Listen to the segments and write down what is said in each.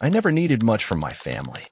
I never needed much from my family.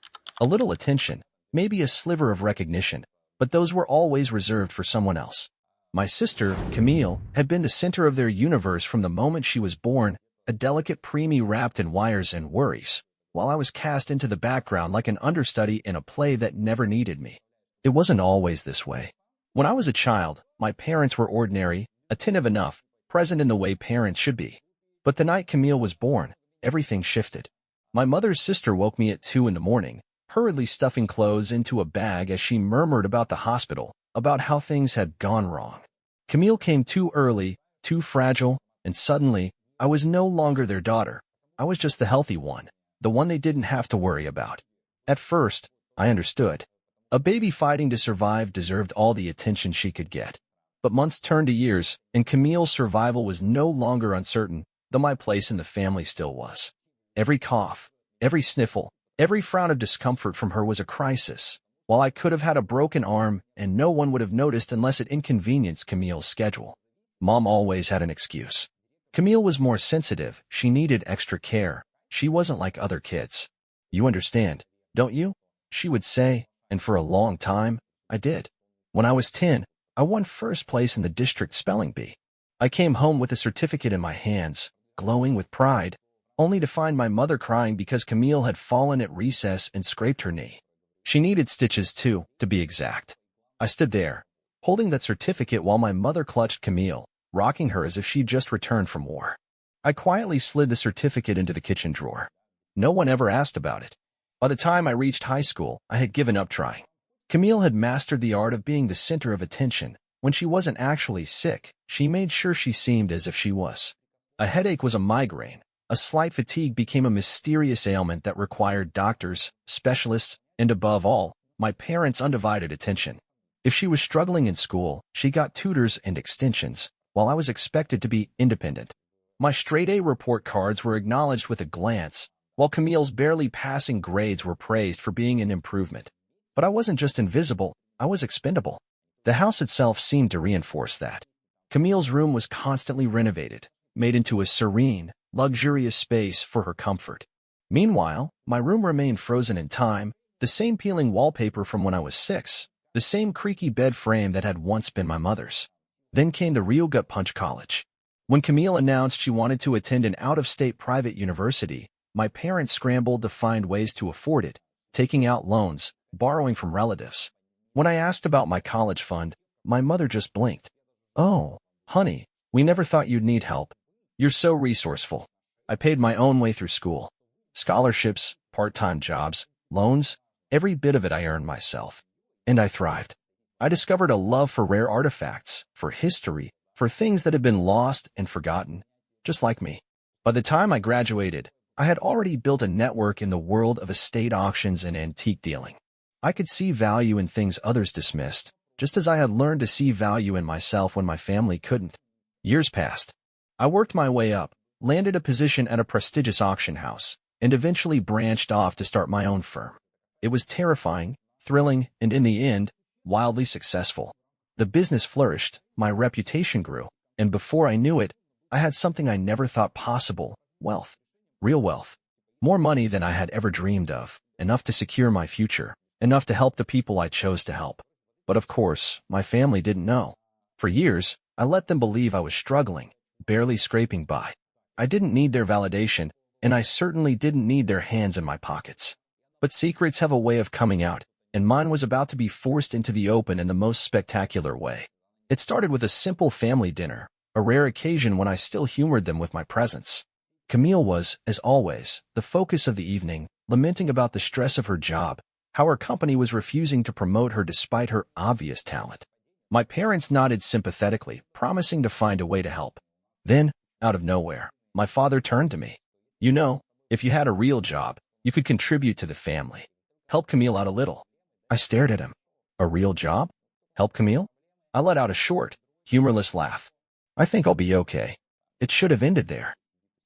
A little attention, maybe a sliver of recognition, but those were always reserved for someone else. My sister, Camille, had been the center of their universe from the moment she was born, a delicate preemie wrapped in wires and worries, while I was cast into the background like an understudy in a play that never needed me. It wasn't always this way. When I was a child, my parents were ordinary, attentive enough, present in the way parents should be. But the night Camille was born, everything shifted. My mother's sister woke me at 2 in the morning, hurriedly stuffing clothes into a bag as she murmured about the hospital, about how things had gone wrong. Camille came too early, too fragile, and suddenly, I was no longer their daughter. I was just the healthy one, the one they didn't have to worry about. At first, I understood. A baby fighting to survive deserved all the attention she could get. But months turned to years, and Camille's survival was no longer uncertain, though my place in the family still was. Every cough, every sniffle, every frown of discomfort from her was a crisis, while I could have had a broken arm and no one would have noticed unless it inconvenienced Camille's schedule. Mom always had an excuse. Camille was more sensitive, she needed extra care, she wasn't like other kids. You understand, don't you? She would say, and for a long time, I did. When I was 10, I won first place in the district spelling bee. I came home with a certificate in my hands, glowing with pride, only to find my mother crying because Camille had fallen at recess and scraped her knee. She needed stitches too, to be exact. I stood there, holding that certificate while my mother clutched Camille, rocking her as if she'd just returned from war. I quietly slid the certificate into the kitchen drawer. No one ever asked about it. By the time I reached high school, I had given up trying. Camille had mastered the art of being the center of attention. When she wasn't actually sick, she made sure she seemed as if she was. A headache was a migraine. A slight fatigue became a mysterious ailment that required doctors, specialists, and above all, my parents' undivided attention. If she was struggling in school, she got tutors and extensions, while I was expected to be independent. My straight-A report cards were acknowledged with a glance, while Camille's barely passing grades were praised for being an improvement. But I wasn't just invisible, I was expendable. The house itself seemed to reinforce that. Camille's room was constantly renovated, made into a serene, luxurious space for her comfort. Meanwhile, my room remained frozen in time, the same peeling wallpaper from when I was 6, the same creaky bed frame that had once been my mother's. Then came the real gut punch college. When Camille announced she wanted to attend an out-of-state private university, my parents scrambled to find ways to afford it, taking out loans, borrowing from relatives. When I asked about my college fund, my mother just blinked. "Oh, honey, we never thought you'd need help. You're so resourceful." I paid my own way through school. Scholarships, part-time jobs, loans, every bit of it I earned myself. And I thrived. I discovered a love for rare artifacts, for history, for things that had been lost and forgotten, just like me. By the time I graduated, I had already built a network in the world of estate auctions and antique dealing. I could see value in things others dismissed, just as I had learned to see value in myself when my family couldn't. Years passed. I worked my way up, landed a position at a prestigious auction house, and eventually branched off to start my own firm. It was terrifying, thrilling, and in the end, wildly successful. The business flourished, my reputation grew, and before I knew it, I had something I never thought possible: wealth. Real wealth. More money than I had ever dreamed of, enough to secure my future, enough to help the people I chose to help. But of course, my family didn't know. For years, I let them believe I was struggling, barely scraping by. I didn't need their validation, and I certainly didn't need their hands in my pockets. But secrets have a way of coming out, and mine was about to be forced into the open in the most spectacular way. It started with a simple family dinner, a rare occasion when I still humored them with my presence. Camille was, as always, the focus of the evening, lamenting about the stress of her job, how her company was refusing to promote her despite her obvious talent. My parents nodded sympathetically, promising to find a way to help. Then, out of nowhere, my father turned to me. "You know, if you had a real job, you could contribute to the family. Help Camille out a little." I stared at him. "A real job? Help Camille?" I let out a short, humorless laugh. "I think I'll be okay." It should have ended there.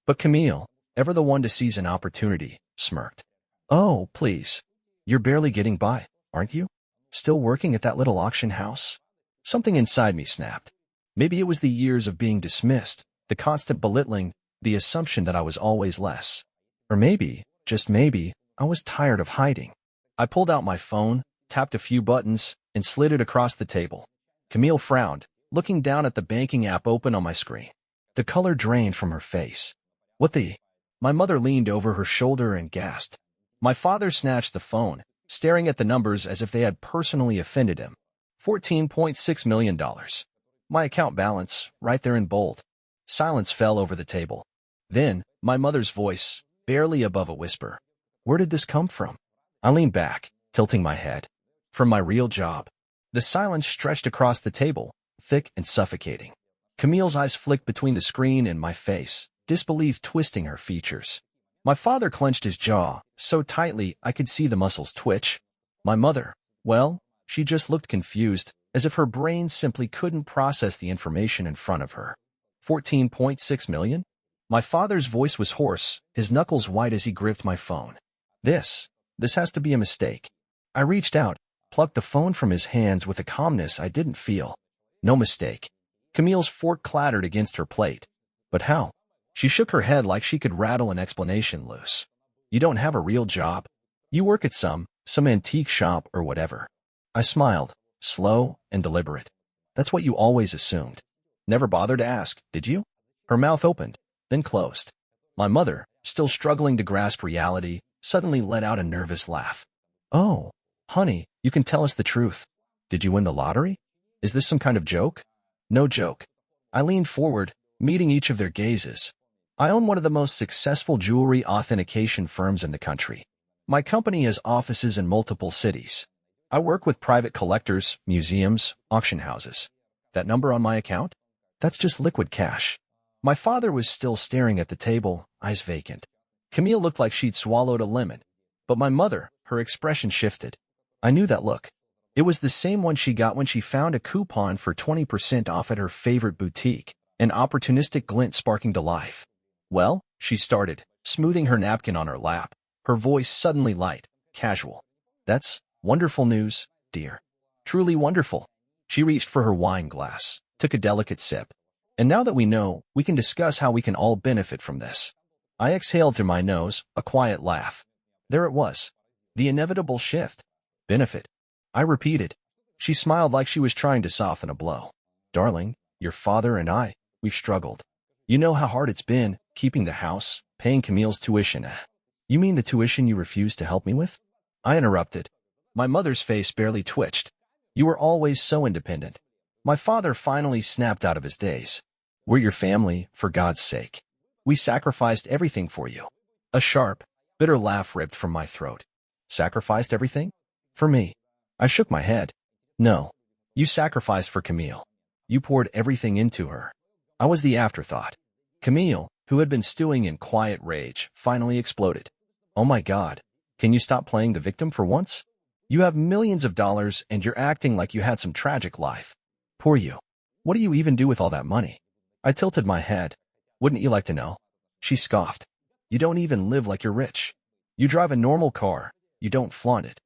But Camille, ever the one to seize an opportunity, smirked. "Oh, please. You're barely getting by, aren't you? Still working at that little auction house?" Something inside me snapped. Maybe it was the years of being dismissed, the constant belittling, the assumption that I was always less. Or maybe just maybe, I was tired of hiding. I pulled out my phone, tapped a few buttons, and slid it across the table. Camille frowned, looking down at the banking app open on my screen. The color drained from her face. What the? My mother leaned over her shoulder and gasped. My father snatched the phone, staring at the numbers as if they had personally offended him. $14.6 million. My account balance, right there in bold. Silence fell over the table. Then, my mother's voice, barely above a whisper. Where did this come from? I leaned back, tilting my head. From my real job. The silence stretched across the table, thick and suffocating. Camille's eyes flicked between the screen and my face, disbelief twisting her features. My father clenched his jaw, so tightly I could see the muscles twitch. My mother, well, she just looked confused, as if her brain simply couldn't process the information in front of her. 14.6 million? My father's voice was hoarse, his knuckles white as he gripped my phone. This has to be a mistake. I reached out, plucked the phone from his hands with a calmness I didn't feel. No mistake. Camille's fork clattered against her plate. But how? She shook her head like she could rattle an explanation loose. You don't have a real job. You work at some antique shop or whatever. I smiled, slow and deliberate. That's what you always assumed. Never bothered to ask, did you? Her mouth opened, then closed. My mother, still struggling to grasp reality, suddenly let out a nervous laugh. Oh, honey, you can tell us the truth. Did you win the lottery? Is this some kind of joke? No joke. I leaned forward, meeting each of their gazes. I own one of the most successful jewelry authentication firms in the country. My company has offices in multiple cities. I work with private collectors, museums, auction houses. That number on my account? That's just liquid cash. My father was still staring at the table, eyes vacant. Camille looked like she'd swallowed a lemon. But my mother, her expression shifted. I knew that look. It was the same one she got when she found a coupon for 20% off at her favorite boutique, an opportunistic glint sparking to life. Well, she started, smoothing her napkin on her lap, her voice suddenly light, casual. That's wonderful news, dear. Truly wonderful. She reached for her wine glass, took a delicate sip. And now that we know, we can discuss how we can all benefit from this. I exhaled through my nose, a quiet laugh. There it was. The inevitable shift. Benefit. I repeated. She smiled like she was trying to soften a blow. Darling, your father and we've struggled. You know how hard it's been, keeping the house, paying Camille's tuition. You mean the tuition you refused to help me with? I interrupted. My mother's face barely twitched. You were always so independent. My father finally snapped out of his daze. We're your family, for God's sake. We sacrificed everything for you. A sharp, bitter laugh ripped from my throat. Sacrificed everything? For me. I shook my head. No. You sacrificed for Camille. You poured everything into her. I was the afterthought. Camille, who had been stewing in quiet rage, finally exploded. Oh my God. Can you stop playing the victim for once? You have millions of dollars and you're acting like you had some tragic life. Poor you. What do you even do with all that money? I tilted my head. Wouldn't you like to know? She scoffed. You don't even live like you're rich. You drive a normal car. You don't flaunt it.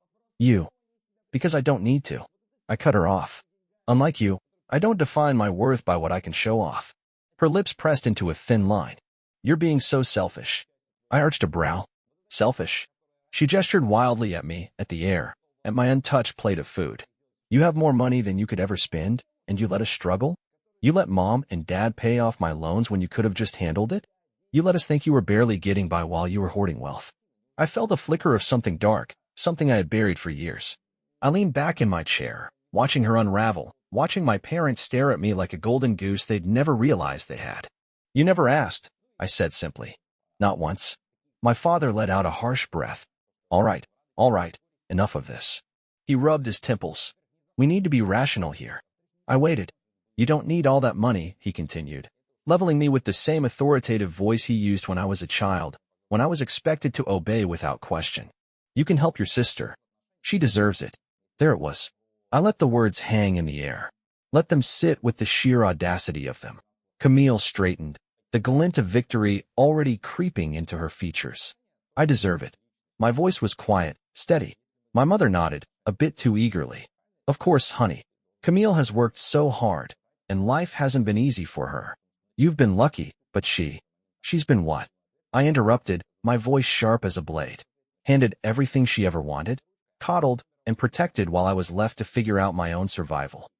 Because I don't need to. I cut her off. Unlike you, I don't define my worth by what I can show off. Her lips pressed into a thin line. You're being so selfish. I arched a brow. Selfish? She gestured wildly at me, at the air, at my untouched plate of food. You have more money than you could ever spend, and you let us struggle? You let Mom and Dad pay off my loans when you could have just handled it? You let us think you were barely getting by while you were hoarding wealth. I felt a flicker of something dark, something I had buried for years. I leaned back in my chair, watching her unravel, watching my parents stare at me like a golden goose they'd never realized they had. You never asked, I said simply. Not once. My father let out a harsh breath. All right, enough of this. He rubbed his temples. We need to be rational here. I waited. You don't need all that money, he continued, leveling me with the same authoritative voice he used when I was a child, when I was expected to obey without question. You can help your sister. She deserves it. There it was. I let the words hang in the air. Let them sit with the sheer audacity of them. Camille straightened, the glint of victory already creeping into her features. I deserve it. My voice was quiet, steady. My mother nodded, a bit too eagerly. Of course, honey. Camille has worked so hard, and life hasn't been easy for her. You've been lucky, but she's been what? I interrupted, my voice sharp as a blade. Handed everything she ever wanted, coddled, and protected while I was left to figure out my own survival.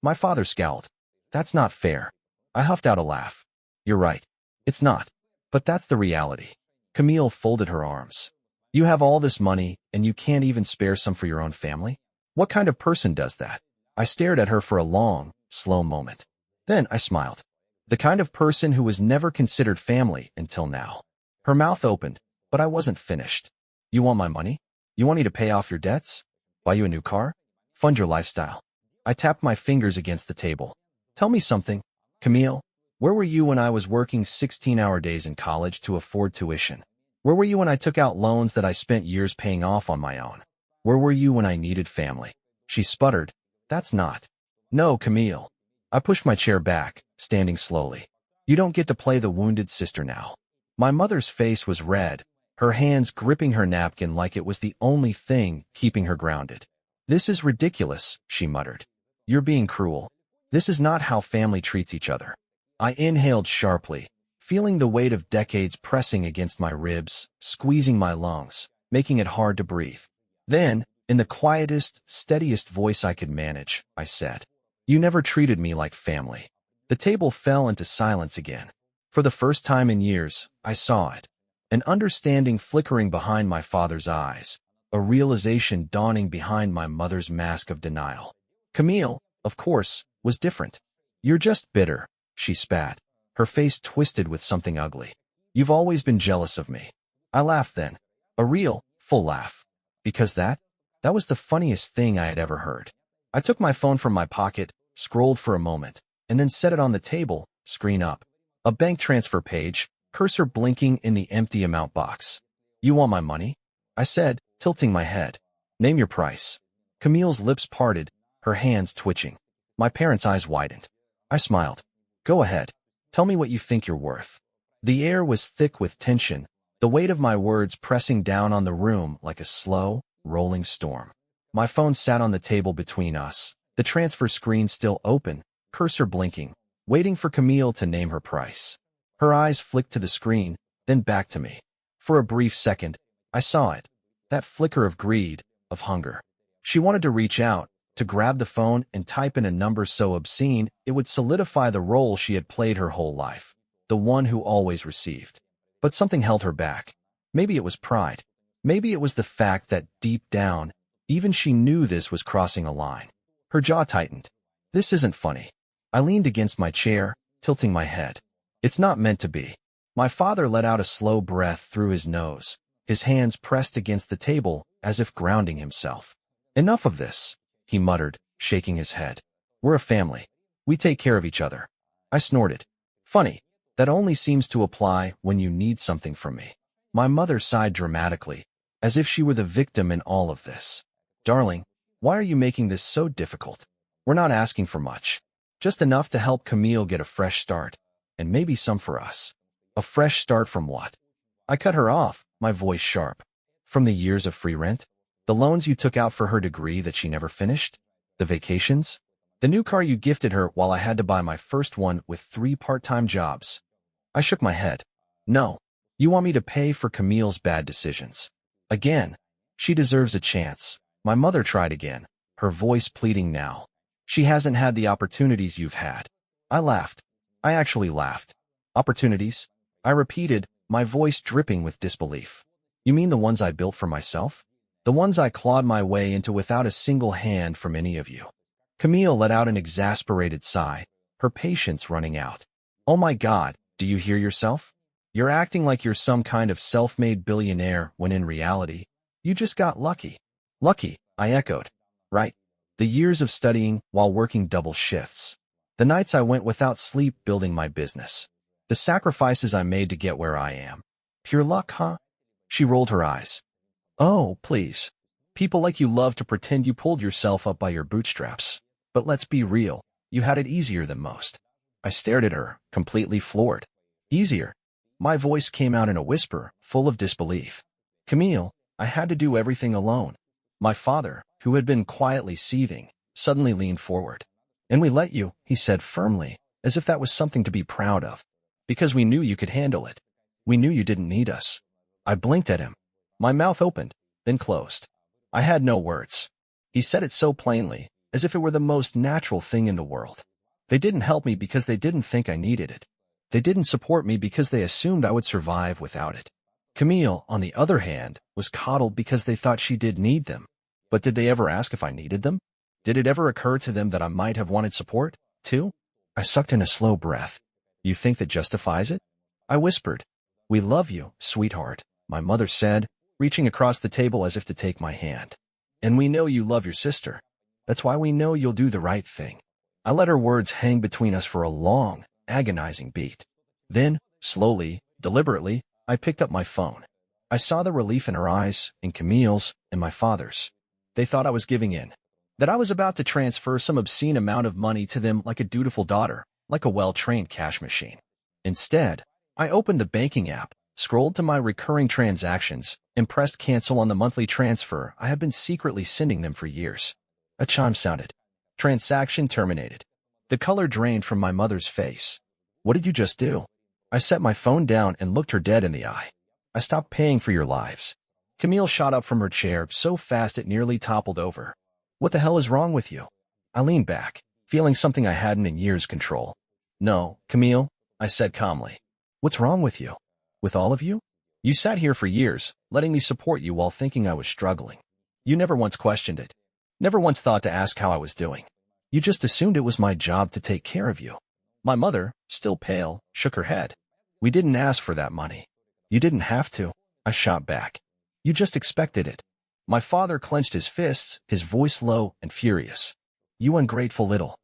My father scowled. That's not fair. I huffed out a laugh. You're right. It's not. But that's the reality. Camille folded her arms. You have all this money, and you can't even spare some for your own family? What kind of person does that? I stared at her for a long, slow moment. Then I smiled. The kind of person who was never considered family until now. Her mouth opened, but I wasn't finished. You want my money? You want me to pay off your debts? Buy you a new car? Fund your lifestyle? I tapped my fingers against the table. Tell me something, Camille. Where were you when I was working 16-hour days in college to afford tuition? Where were you when I took out loans that I spent years paying off on my own? Where were you when I needed family? She sputtered. That's not. No, Camille. I pushed my chair back, standing slowly. You don't get to play the wounded sister now. My mother's face was red, her hands gripping her napkin like it was the only thing keeping her grounded. This is ridiculous, she muttered. You're being cruel. This is not how family treats each other. I inhaled sharply, feeling the weight of decades pressing against my ribs, squeezing my lungs, making it hard to breathe. Then, in the quietest, steadiest voice I could manage, I said, You never treated me like family. The table fell into silence again. For the first time in years, I saw it. An understanding flickering behind my father's eyes, a realization dawning behind my mother's mask of denial. Camille, of course, was different. You're just bitter, she spat, her face twisted with something ugly. You've always been jealous of me. I laughed then, a real, full laugh. Because that was the funniest thing I had ever heard. I took my phone from my pocket, scrolled for a moment, and then set it on the table, screen up. A bank transfer page, cursor blinking in the empty amount box. You want my money? I said, tilting my head. Name your price. Camille's lips parted, her hands twitching. My parents' eyes widened. I smiled. Go ahead. Tell me what you think you're worth. The air was thick with tension, the weight of my words pressing down on the room like a slow, rolling storm. My phone sat on the table between us, the transfer screen still open, cursor blinking, waiting for Camille to name her price. Her eyes flicked to the screen, then back to me. For a brief second, I saw it. That flicker of greed, of hunger. She wanted to reach out, to grab the phone and type in a number so obscene it would solidify the role she had played her whole life, the one who always received. But something held her back. Maybe it was pride. Maybe it was the fact that, deep down, even she knew this was crossing a line. Her jaw tightened. This isn't funny. I leaned against my chair, tilting my head. It's not meant to be. My father let out a slow breath through his nose, his hands pressed against the table as if grounding himself. Enough of this, he muttered, shaking his head. We're a family. We take care of each other. I snorted. Funny. That only seems to apply when you need something from me. My mother sighed dramatically, as if she were the victim in all of this. Darling, why are you making this so difficult? We're not asking for much. Just enough to help Camille get a fresh start, and maybe some for us. A fresh start from what? I cut her off, my voice sharp. From the years of free rent? The loans you took out for her degree that she never finished? The vacations? The new car you gifted her while I had to buy my first one with 3 part-time jobs? I shook my head. No. You want me to pay for Camille's bad decisions. Again. She deserves a chance. My mother tried again, her voice pleading now. She hasn't had the opportunities you've had. I laughed. I actually laughed. Opportunities? I repeated, my voice dripping with disbelief. You mean the ones I built for myself? The ones I clawed my way into without a single hand from any of you? Camille let out an exasperated sigh, her patience running out. Oh my God, do you hear yourself? You're acting like you're some kind of self-made billionaire when in reality, you just got lucky. Lucky, I echoed. Right. The years of studying while working double shifts. The nights I went without sleep building my business. The sacrifices I made to get where I am. Pure luck, huh? She rolled her eyes. Oh, please. People like you love to pretend you pulled yourself up by your bootstraps. But let's be real, you had it easier than most. I stared at her, completely floored. Easier? My voice came out in a whisper, full of disbelief. Camille, I had to do everything alone. My father, who had been quietly seething, suddenly leaned forward. And we let you, he said firmly, as if that was something to be proud of. Because we knew you could handle it. We knew you didn't need us. I blinked at him. My mouth opened, then closed. I had no words. He said it so plainly, as if it were the most natural thing in the world. They didn't help me because they didn't think I needed it. They didn't support me because they assumed I would survive without it. Camille, on the other hand, was coddled because they thought she did need them. But did they ever ask if I needed them? Did it ever occur to them that I might have wanted support, too? I sucked in a slow breath. You think that justifies it? I whispered. We love you, sweetheart, my mother said, reaching across the table as if to take my hand. And we know you love your sister. That's why we know you'll do the right thing. I let her words hang between us for a long, agonizing beat. Then, slowly, deliberately, I picked up my phone. I saw the relief in her eyes, in Camille's, and my father's. They thought I was giving in. That I was about to transfer some obscene amount of money to them like a dutiful daughter, like a well-trained cash machine. Instead, I opened the banking app, scrolled to my recurring transactions, and pressed cancel on the monthly transfer I have been secretly sending them for years. A chime sounded. Transaction terminated. The color drained from my mother's face. What did you just do? I set my phone down and looked her dead in the eye. I stopped paying for your lives. Camille shot up from her chair so fast it nearly toppled over. What the hell is wrong with you? I leaned back, feeling something I hadn't in years control. No, Camille, I said calmly. What's wrong with you? With all of you? You sat here for years, letting me support you while thinking I was struggling. You never once questioned it. Never once thought to ask how I was doing. You just assumed it was my job to take care of you. My mother, still pale, shook her head. We didn't ask for that money. You didn't have to, I shot back. You just expected it. My father clenched his fists, his voice low and furious. You ungrateful little.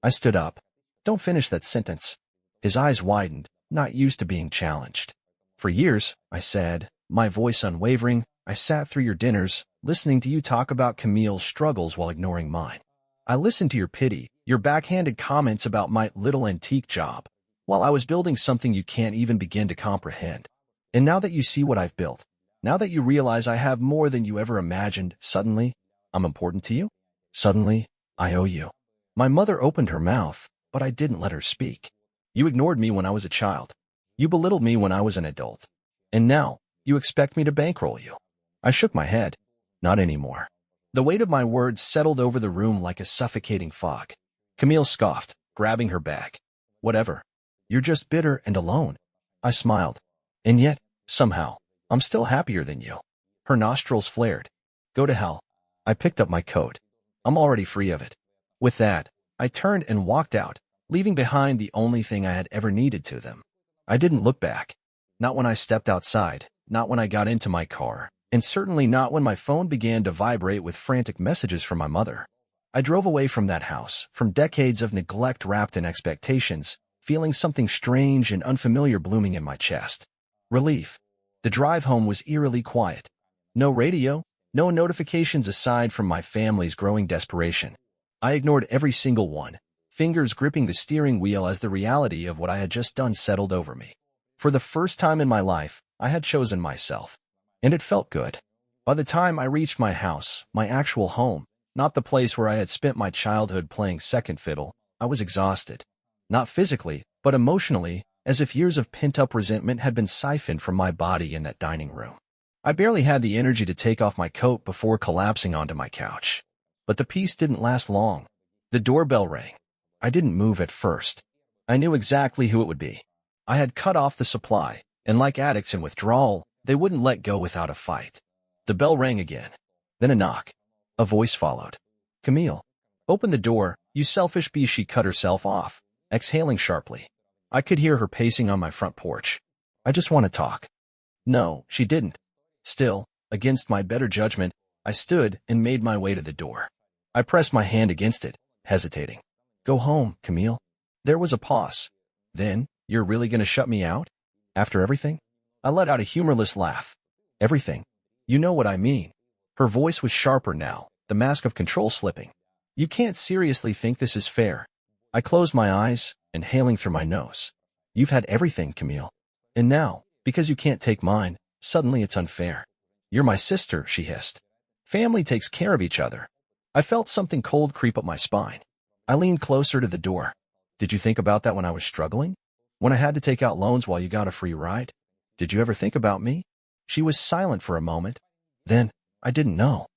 I stood up. Don't finish that sentence. His eyes widened, not used to being challenged. For years, I said, my voice unwavering, I sat through your dinners, listening to you talk about Camille's struggles while ignoring mine. I listened to your pity, your backhanded comments about my little antique job, while I was building something you can't even begin to comprehend. And now that you see what I've built, now that you realize I have more than you ever imagined, suddenly, I'm important to you? Suddenly, I owe you. My mother opened her mouth, but I didn't let her speak. You ignored me when I was a child. You belittled me when I was an adult. And now, you expect me to bankroll you. I shook my head. Not anymore. The weight of my words settled over the room like a suffocating fog. Camille scoffed, grabbing her bag. Whatever. You're just bitter and alone. I smiled. And yet, somehow, I'm still happier than you. Her nostrils flared. Go to hell. I picked up my coat. I'm already free of it. With that, I turned and walked out, leaving behind the only thing I had ever needed to them. I didn't look back. Not when I stepped outside, not when I got into my car, and certainly not when my phone began to vibrate with frantic messages from my mother. I drove away from that house, from decades of neglect wrapped in expectations, feeling something strange and unfamiliar blooming in my chest. Relief. The drive home was eerily quiet. No radio, no notifications aside from my family's growing desperation. I ignored every single one, fingers gripping the steering wheel as the reality of what I had just done settled over me. For the first time in my life, I had chosen myself. And it felt good. By the time I reached my house, my actual home, not the place where I had spent my childhood playing second fiddle, I was exhausted. Not physically, but emotionally, as if years of pent-up resentment had been siphoned from my body in that dining room. I barely had the energy to take off my coat before collapsing onto my couch. But the peace didn't last long. The doorbell rang. I didn't move at first. I knew exactly who it would be. I had cut off the supply, and like addicts in withdrawal, they wouldn't let go without a fight. The bell rang again. Then a knock. A voice followed. Camille. Open the door, you selfish beast. She cut herself off, exhaling sharply. I could hear her pacing on my front porch. I just want to talk. No, she didn't. Still, against my better judgment, I stood and made my way to the door. I pressed my hand against it, hesitating. Go home, Camille. There was a pause. Then, you're really going to shut me out? After everything? I let out a humorless laugh. Everything. You know what I mean. Her voice was sharper now, the mask of control slipping. You can't seriously think this is fair. I closed my eyes, inhaling through my nose. You've had everything, Camille. And now, because you can't take mine, suddenly it's unfair. You're my sister, she hissed. Family takes care of each other. I felt something cold creep up my spine. I leaned closer to the door. Did you think about that when I was struggling? When I had to take out loans while you got a free ride? Did you ever think about me? She was silent for a moment. Then, I didn't know.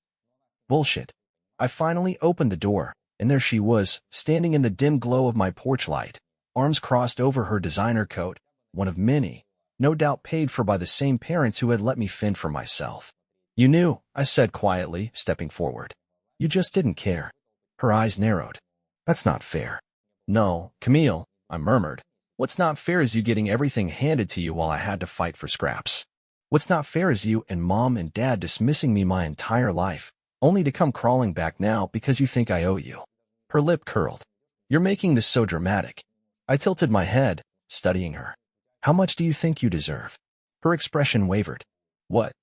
Bullshit. I finally opened the door, and there she was, standing in the dim glow of my porch light, arms crossed over her designer coat, one of many, no doubt paid for by the same parents who had let me fend for myself. You knew, I said quietly, stepping forward. You just didn't care. Her eyes narrowed. That's not fair. No, Camille, I murmured. What's not fair is you getting everything handed to you while I had to fight for scraps. What's not fair is you and Mom and Dad dismissing me my entire life, only to come crawling back now because you think I owe you. Her lip curled. You're making this so dramatic. I tilted my head, studying her. How much do you think you deserve? Her expression wavered. What?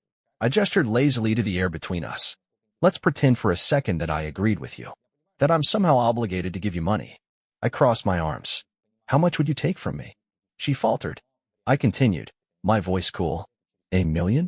I gestured lazily to the air between us. Let's pretend for a second that I agreed with you. That I'm somehow obligated to give you money. I crossed my arms. How much would you take from me? She faltered. I continued, my voice cool. $1 million?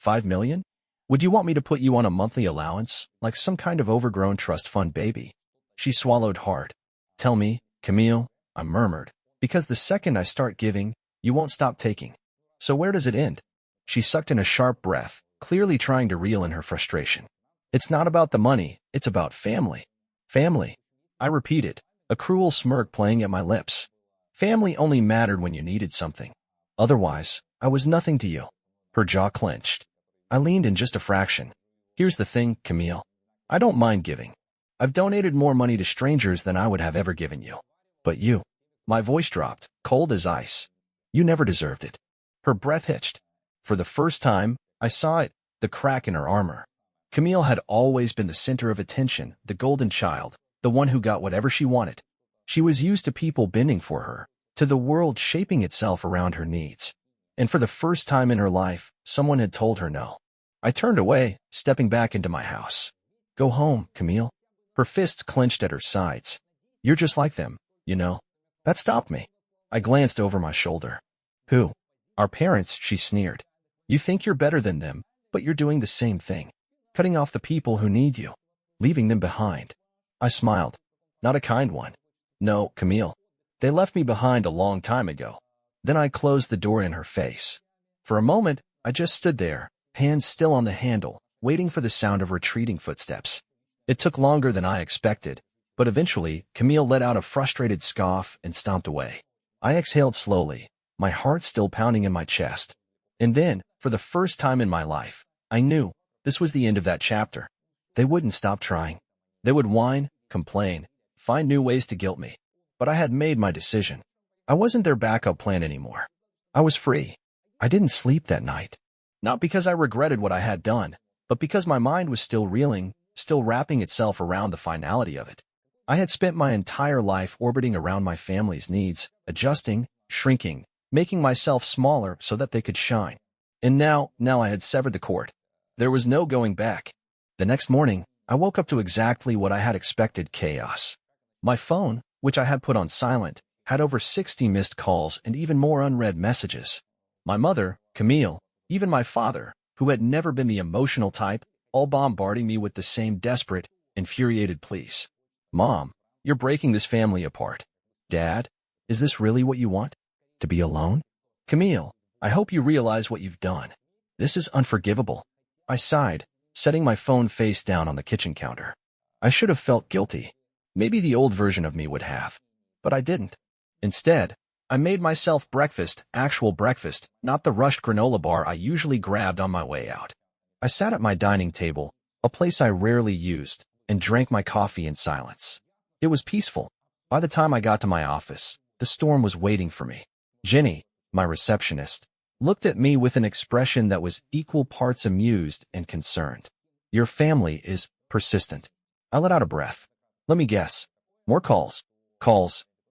$5 million? Would you want me to put you on a monthly allowance, like some kind of overgrown trust fund baby? She swallowed hard. Tell me, Camille, I murmured, because the second I start giving, you won't stop taking. So where does it end? She sucked in a sharp breath, clearly trying to reel in her frustration. It's not about the money, it's about family. Family. I repeated, a cruel smirk playing at my lips. Family only mattered when you needed something. Otherwise, I was nothing to you. Her jaw clenched. I leaned in just a fraction. Here's the thing, Camille. I don't mind giving. I've donated more money to strangers than I would have ever given you. But you. My voice dropped, cold as ice. You never deserved it. Her breath hitched. For the first time, I saw it, the crack in her armor. Camille had always been the center of attention, the golden child, the one who got whatever she wanted. She was used to people bending for her, to the world shaping itself around her needs. And for the first time in her life, someone had told her no. I turned away, stepping back into my house. Go home, Camille. Her fists clenched at her sides. You're just like them, you know. That stopped me. I glanced over my shoulder. Who? Our parents, she sneered. You think you're better than them, but you're doing the same thing. Cutting off the people who need you. Leaving them behind. I smiled. Not a kind one. No, Camille. They left me behind a long time ago. Then I closed the door in her face. For a moment, I just stood there, hands still on the handle, waiting for the sound of retreating footsteps. It took longer than I expected, but eventually, Camille let out a frustrated scoff and stomped away. I exhaled slowly, my heart still pounding in my chest. And then, for the first time in my life, I knew this was the end of that chapter. They wouldn't stop trying. They would whine, complain, find new ways to guilt me. But I had made my decision. I wasn't their backup plan anymore. I was free. I didn't sleep that night. Not because I regretted what I had done, but because my mind was still reeling, still wrapping itself around the finality of it. I had spent my entire life orbiting around my family's needs, adjusting, shrinking, making myself smaller so that they could shine. And now I had severed the cord. There was no going back. The next morning, I woke up to exactly what I had expected: chaos. My phone, which I had put on silent, had over 60 missed calls and even more unread messages. My mother, Camille, even my father, who had never been the emotional type, all bombarding me with the same desperate, infuriated pleas. Mom, you're breaking this family apart. Dad, is this really what you want? To be alone? Camille, I hope you realize what you've done. This is unforgivable. I sighed, setting my phone face down on the kitchen counter. I should have felt guilty. Maybe the old version of me would have. But I didn't. Instead, I made myself breakfast, actual breakfast, not the rushed granola bar I usually grabbed on my way out. I sat at my dining table, a place I rarely used, and drank my coffee in silence. It was peaceful. By the time I got to my office, the storm was waiting for me. Jenny, my receptionist, looked at me with an expression that was equal parts amused and concerned. Your family is persistent. I let out a breath. Let me guess. More calls,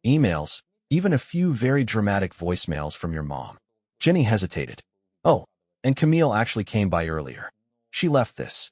emails, even a few very dramatic voicemails from your mom. Jenny hesitated. Oh, and Camille actually came by earlier. She left this.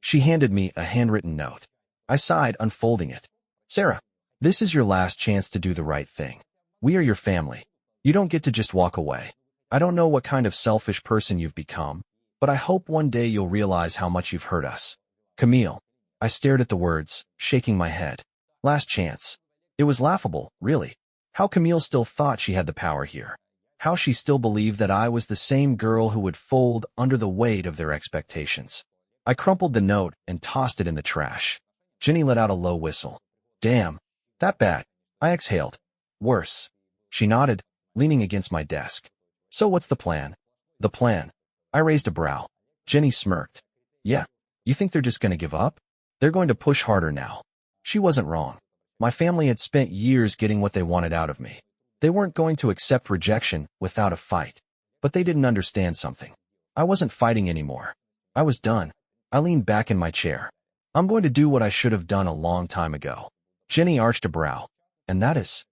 She handed me a handwritten note. I sighed, unfolding it. Sarah, this is your last chance to do the right thing. We are your family. You don't get to just walk away. I don't know what kind of selfish person you've become, but I hope one day you'll realize how much you've hurt us. Camille. I stared at the words, shaking my head. Last chance. It was laughable, really. How Camille still thought she had the power here. How she still believed that I was the same girl who would fold under the weight of their expectations. I crumpled the note and tossed it in the trash. Jenny let out a low whistle. Damn. That bad. I exhaled. Worse. She nodded, leaning against my desk. So what's the plan? The plan. I raised a brow. Jenny smirked. Yeah. You think they're just going to give up? They're going to push harder now. She wasn't wrong. My family had spent years getting what they wanted out of me. They weren't going to accept rejection without a fight. But they didn't understand something. I wasn't fighting anymore. I was done. I leaned back in my chair. I'm going to do what I should have done a long time ago. Jenny arched a brow. And that is?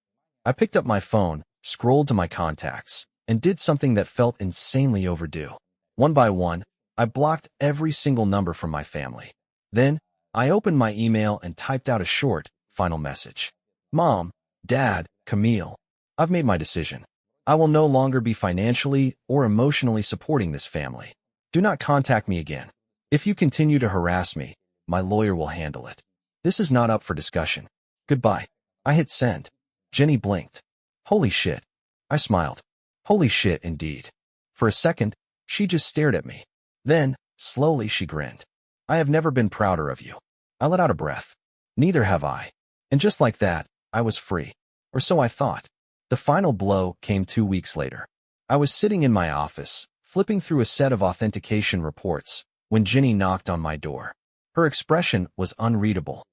I picked up my phone, scrolled to my contacts, and did something that felt insanely overdue. One by one, I blocked every single number from my family. Then, I opened my email and typed out a short, final message. Mom, Dad, Camille, I've made my decision. I will no longer be financially or emotionally supporting this family. Do not contact me again. If you continue to harass me, my lawyer will handle it. This is not up for discussion. Goodbye. I hit send. Jenny blinked. Holy shit. I smiled. Holy shit, indeed. For a second, she just stared at me. Then, slowly she grinned. I have never been prouder of you. I let out a breath. Neither have I. And just like that, I was free. Or so I thought. The final blow came 2 weeks later. I was sitting in my office, flipping through a set of authentication reports, when Jenny knocked on my door. Her expression was unreadable.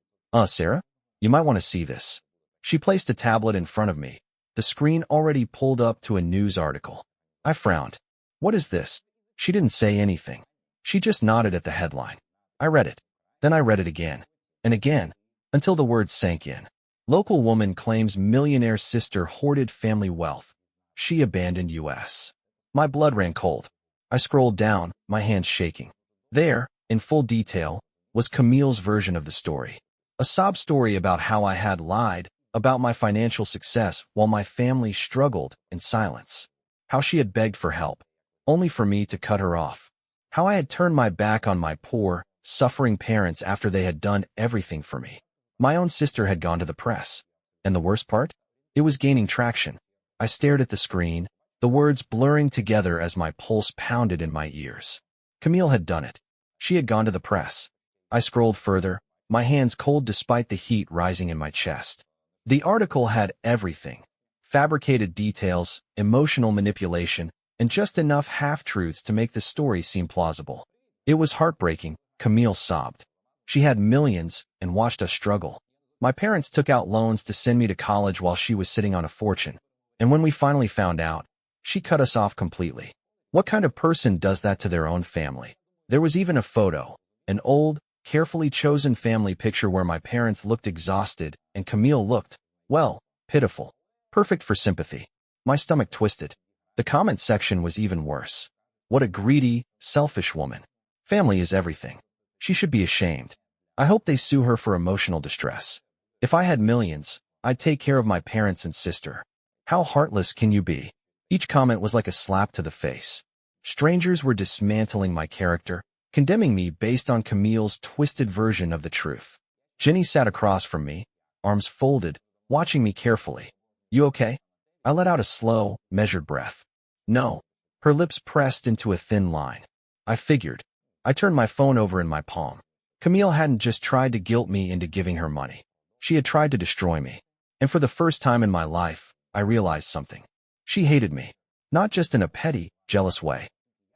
Sarah? You might want to see this. She placed a tablet in front of me, the screen already pulled up to a news article. I frowned. What is this? She didn't say anything. She just nodded at the headline. I read it. Then I read it again. And again, until the words sank in. Local woman claims millionaire sister hoarded family wealth. She abandoned U.S. My blood ran cold. I scrolled down, my hands shaking. There, in full detail, was Camille's version of the story. A sob story about how I had lied about my financial success while my family struggled in silence. How she had begged for help, only for me to cut her off. How I had turned my back on my poor, suffering parents after they had done everything for me. My own sister had gone to the press. And the worst part? It was gaining traction. I stared at the screen, the words blurring together as my pulse pounded in my ears. Camille had done it. She had gone to the press. I scrolled further, my hands cold despite the heat rising in my chest. The article had everything. Fabricated details, emotional manipulation, and just enough half-truths to make the story seem plausible. It was heartbreaking, Camille sobbed. She had millions and watched us struggle. My parents took out loans to send me to college while she was sitting on a fortune. And when we finally found out, she cut us off completely. What kind of person does that to their own family? There was even a photo, an old, carefully chosen family picture where my parents looked exhausted and Camille looked, well, pitiful. Perfect for sympathy. My stomach twisted. The comment section was even worse. What a greedy, selfish woman. Family is everything. She should be ashamed. I hope they sue her for emotional distress. If I had millions, I'd take care of my parents and sister. How heartless can you be? Each comment was like a slap to the face. Strangers were dismantling my character, condemning me based on Camille's twisted version of the truth. Jenny sat across from me, arms folded, watching me carefully. You okay? I let out a slow, measured breath. No. Her lips pressed into a thin line. I figured. I turned my phone over in my palm. Camille hadn't just tried to guilt me into giving her money. She had tried to destroy me. And for the first time in my life, I realized something. She hated me. Not just in a petty, jealous way.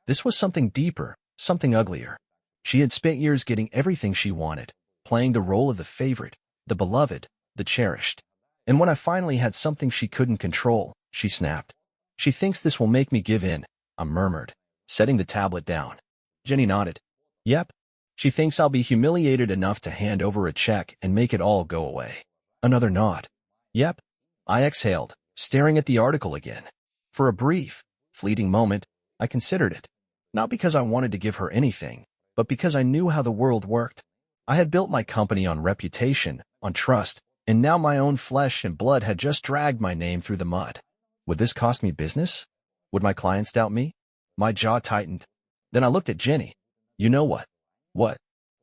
This was something deeper, something uglier. She had spent years getting everything she wanted, playing the role of the favorite, the beloved, the cherished. And when I finally had something she couldn't control, she snapped. She thinks this will make me give in, I murmured, setting the tablet down. Jenny nodded. Yep. She thinks I'll be humiliated enough to hand over a check and make it all go away. Another nod. Yep. I exhaled, staring at the article again. For a brief, fleeting moment, I considered it. Not because I wanted to give her anything, but because I knew how the world worked. I had built my company on reputation, on trust, and now my own flesh and blood had just dragged my name through the mud. Would this cost me business? Would my clients doubt me? My jaw tightened. Then I looked at Jenny. You know what? What?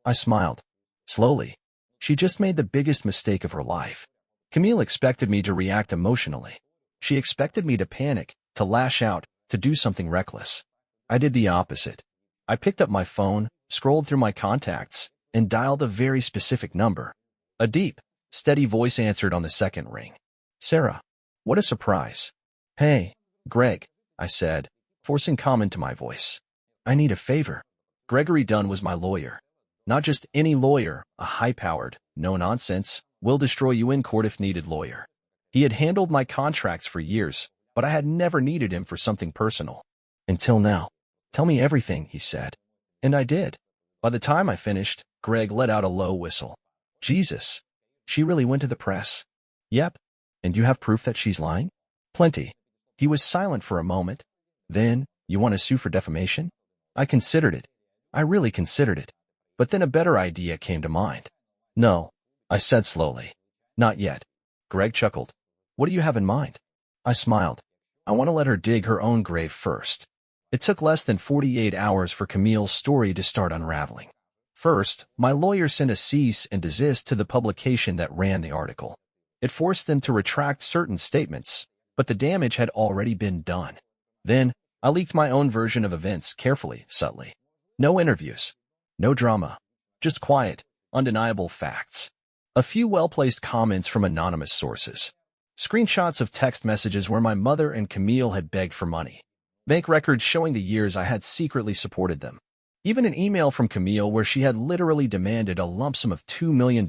I smiled. Slowly. She just made the biggest mistake of her life. Camille expected me to react emotionally. She expected me to panic, to lash out, to do something reckless. I did the opposite. I picked up my phone, scrolled through my contacts, and dialed a very specific number. A deep, steady voice answered on the second ring. "Sarah." What a surprise. "Hey, Greg," I said, forcing calm into my voice. "I need a favor." Gregory Dunn was my lawyer. Not just any lawyer, a high-powered, no-nonsense, will-destroy-you-in-court-if-needed lawyer. He had handled my contracts for years, but I had never needed him for something personal. Until now. "Tell me everything," he said. And I did. By the time I finished, Greg let out a low whistle. "Jesus. She really went to the press?" "Yep. And you have proof that she's lying?" "Plenty." He was silent for a moment. Then, "You want to sue for defamation?" I considered it. I really considered it. But then a better idea came to mind. "No," I said slowly. "Not yet." Greg chuckled. "What do you have in mind?" I smiled. "I want to let her dig her own grave first." It took less than 48 hours for Camille's story to start unraveling. First, my lawyer sent a cease and desist to the publication that ran the article. It forced them to retract certain statements, but the damage had already been done. Then, I leaked my own version of events carefully, subtly. No interviews. No drama. Just quiet, undeniable facts. A few well-placed comments from anonymous sources. Screenshots of text messages where my mother and Camille had begged for money. Bank records showing the years I had secretly supported them. Even an email from Camille where she had literally demanded a lump sum of $2 million.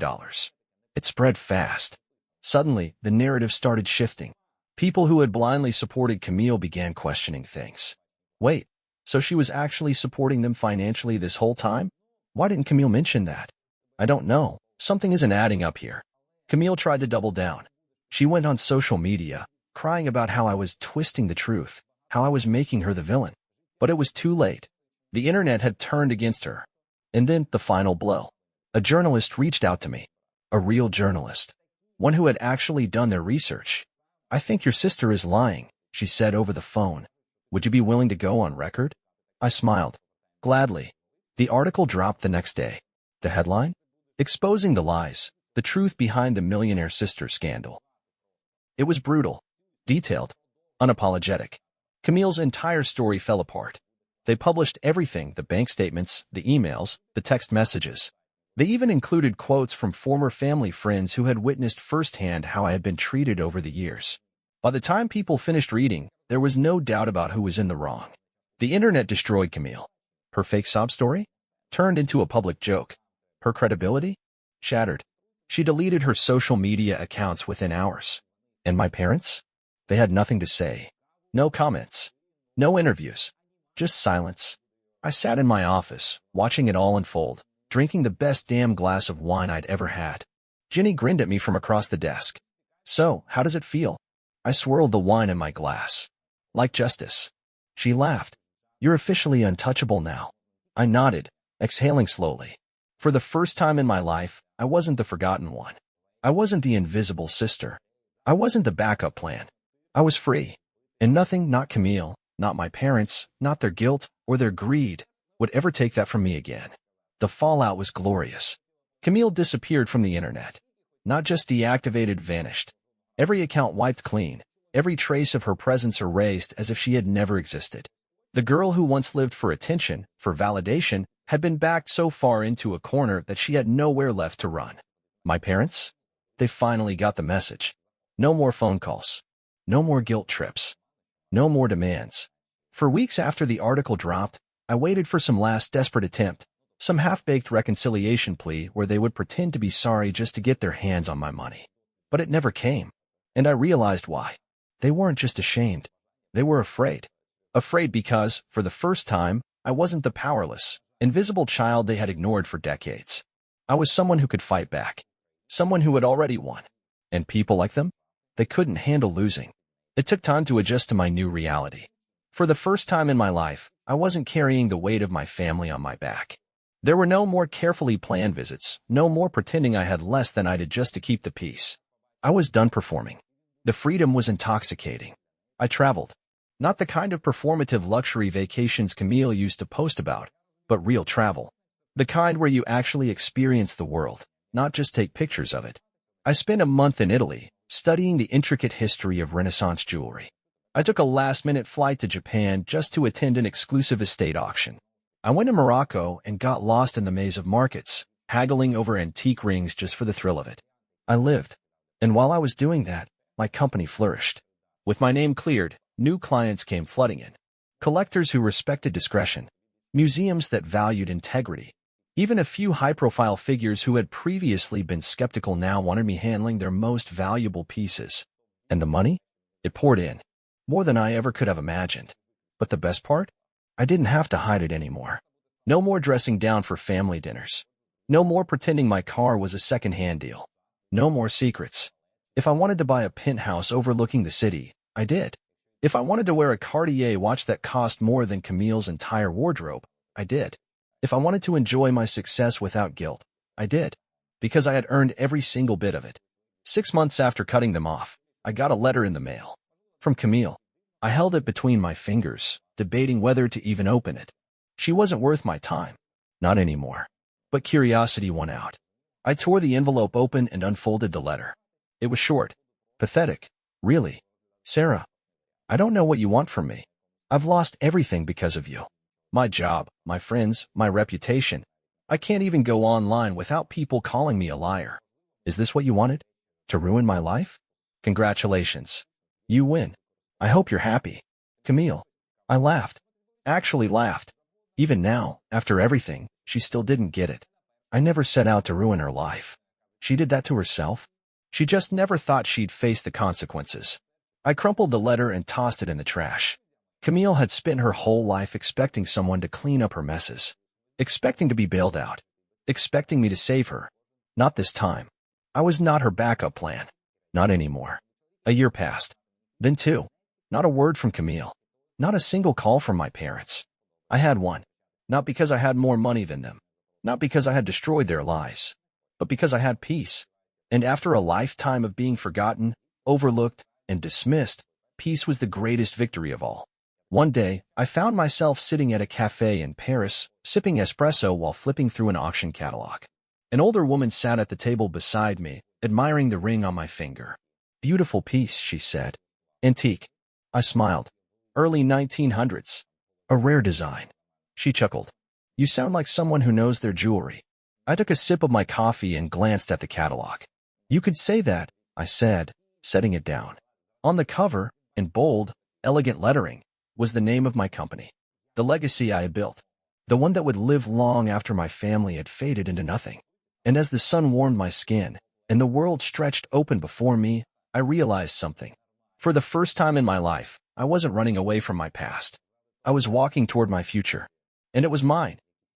It spread fast. Suddenly, the narrative started shifting. People who had blindly supported Camille began questioning things. Wait, so she was actually supporting them financially this whole time? Why didn't Camille mention that? I don't know. Something isn't adding up here. Camille tried to double down. She went on social media, crying about how I was twisting the truth, how I was making her the villain. But it was too late. The internet had turned against her. And then the final blow. A journalist reached out to me. A real journalist. One who had actually done their research. "I think your sister is lying," she said over the phone. "Would you be willing to go on record?" I smiled. Gladly. The article dropped the next day. The headline? Exposing the lies, the truth behind the millionaire sister scandal. It was brutal, detailed, unapologetic. Camille's entire story fell apart. They published everything, the bank statements, the emails, the text messages. They even included quotes from former family friends who had witnessed firsthand how I had been treated over the years. By the time people finished reading, there was no doubt about who was in the wrong. The internet destroyed Camille. Her fake sob story? Turned into a public joke. Her credibility? Shattered. She deleted her social media accounts within hours. And my parents? They had nothing to say. No comments. No interviews. Just silence. I sat in my office, watching it all unfold, drinking the best damn glass of wine I'd ever had. Ginny grinned at me from across the desk. "So, how does it feel?" I swirled the wine in my glass. "Like justice." She laughed. "You're officially untouchable now." I nodded, exhaling slowly. For the first time in my life, I wasn't the forgotten one. I wasn't the invisible sister. I wasn't the backup plan. I was free. And nothing, not Camille, not my parents, not their guilt or their greed, would ever take that from me again. The fallout was glorious. Camille disappeared from the internet. Not just deactivated, vanished. Every account wiped clean, every trace of her presence erased as if she had never existed. The girl who once lived for attention, for validation, had been backed so far into a corner that she had nowhere left to run. My parents? They finally got the message. No more phone calls. No more guilt trips. No more demands. For weeks after the article dropped, I waited for some last desperate attempt, some half-baked reconciliation plea where they would pretend to be sorry just to get their hands on my money. But it never came. And I realized why. They weren't just ashamed. They were afraid. Afraid because, for the first time, I wasn't the powerless, invisible child they had ignored for decades. I was someone who could fight back. Someone who had already won. And people like them? They couldn't handle losing. It took time to adjust to my new reality. For the first time in my life, I wasn't carrying the weight of my family on my back. There were no more carefully planned visits, no more pretending I had less than I did just to keep the peace. I was done performing. The freedom was intoxicating. I traveled. Not the kind of performative luxury vacations Camille used to post about, but real travel. The kind where you actually experience the world, not just take pictures of it. I spent a month in Italy, studying the intricate history of Renaissance jewelry. I took a last-minute flight to Japan just to attend an exclusive estate auction. I went to Morocco and got lost in the maze of markets, haggling over antique rings just for the thrill of it. I lived. And while I was doing that, my company flourished. With my name cleared, new clients came flooding in. Collectors who respected discretion. Museums that valued integrity. Even a few high-profile figures who had previously been skeptical now wanted me handling their most valuable pieces. And the money? It poured in. More than I ever could have imagined. But the best part? I didn't have to hide it anymore. No more dressing down for family dinners. No more pretending my car was a second-hand deal. No more secrets. If I wanted to buy a penthouse overlooking the city, I did. If I wanted to wear a Cartier watch that cost more than Camille's entire wardrobe, I did. If I wanted to enjoy my success without guilt, I did. Because I had earned every single bit of it. 6 months after cutting them off, I got a letter in the mail. From Camille. I held it between my fingers, debating whether to even open it. She wasn't worth my time. Not anymore. But curiosity won out. I tore the envelope open and unfolded the letter. It was short. Pathetic. Really. Sarah. I don't know what you want from me. I've lost everything because of you. My job, my friends, my reputation. I can't even go online without people calling me a liar. Is this what you wanted? To ruin my life? Congratulations. You win. I hope you're happy. Camille. I laughed. Actually laughed. Even now, after everything, she still didn't get it. I never set out to ruin her life. She did that to herself. She just never thought she'd face the consequences. I crumpled the letter and tossed it in the trash. Camille had spent her whole life expecting someone to clean up her messes. Expecting to be bailed out. Expecting me to save her. Not this time. I was not her backup plan. Not anymore. A year passed. Then 2. Not a word from Camille. Not a single call from my parents. I had one. Not because I had more money than them. Not because I had destroyed their lives. But because I had peace. And after a lifetime of being forgotten, overlooked, and dismissed, peace was the greatest victory of all. One day, I found myself sitting at a cafe in Paris, sipping espresso while flipping through an auction catalog. An older woman sat at the table beside me, admiring the ring on my finger. Beautiful piece, she said. Antique. I smiled. Early 1900s. A rare design. She chuckled. You sound like someone who knows their jewelry. I took a sip of my coffee and glanced at the catalog. You could say that, I said, setting it down. On the cover, in bold, elegant lettering, was the name of my company. The legacy I had built. The one that would live long after my family had faded into nothing. And as the sun warmed my skin, and the world stretched open before me, I realized something. For the first time in my life, I wasn't running away from my past. I was walking toward my future. And it was mine.